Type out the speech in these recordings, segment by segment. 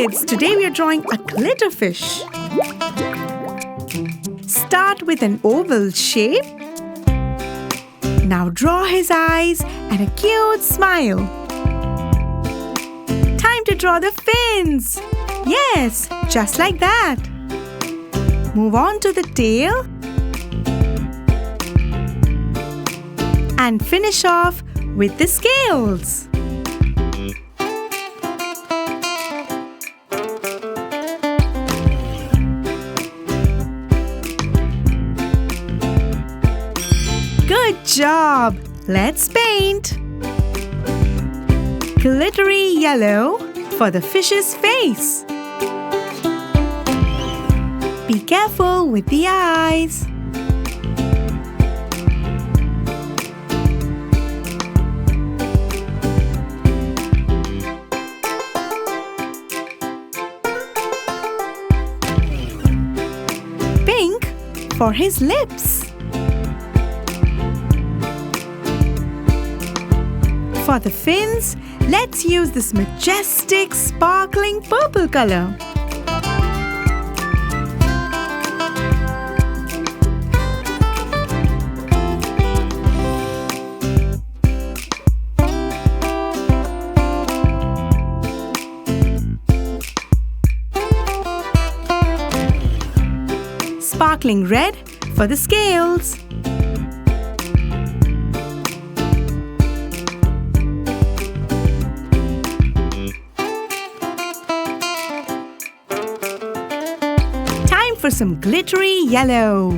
kids, today we are drawing a glitter fish. Start with an oval shape. Now draw his eyes and a cute smile. Time to draw the fins. Yes, just like that. Move on to the tail. And finish off with the scales. Good job! Let's paint! Glittery yellow for the fish's face. Be careful with the eyes. Pink for his lips. For the fins, let's use this majestic, sparkling purple color. Sparkling red for the scales. Time for some glittery yellow.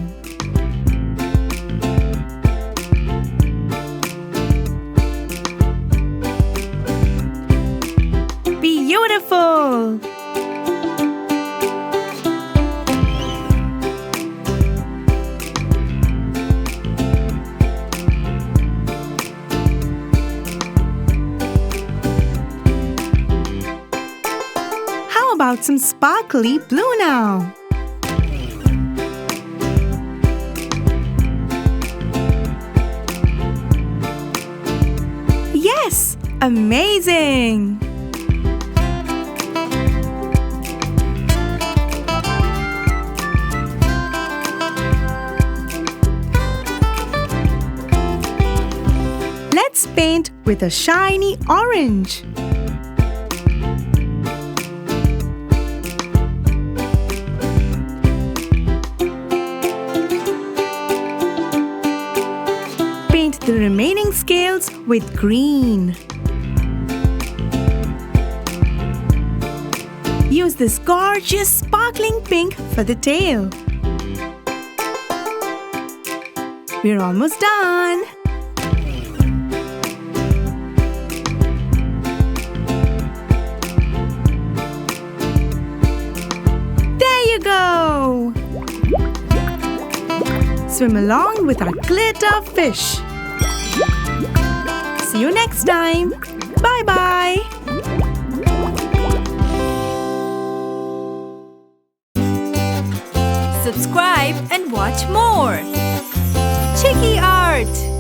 Beautiful! How about some sparkly blue now? Yes! Amazing! Let's paint with a shiny orange. Paint the remaining scales with green. Use this gorgeous sparkling pink for the tail. We're almost done. There you go! Swim along with our glitter fish. See you next time. Bye-bye. Subscribe and watch more. Chiki Art!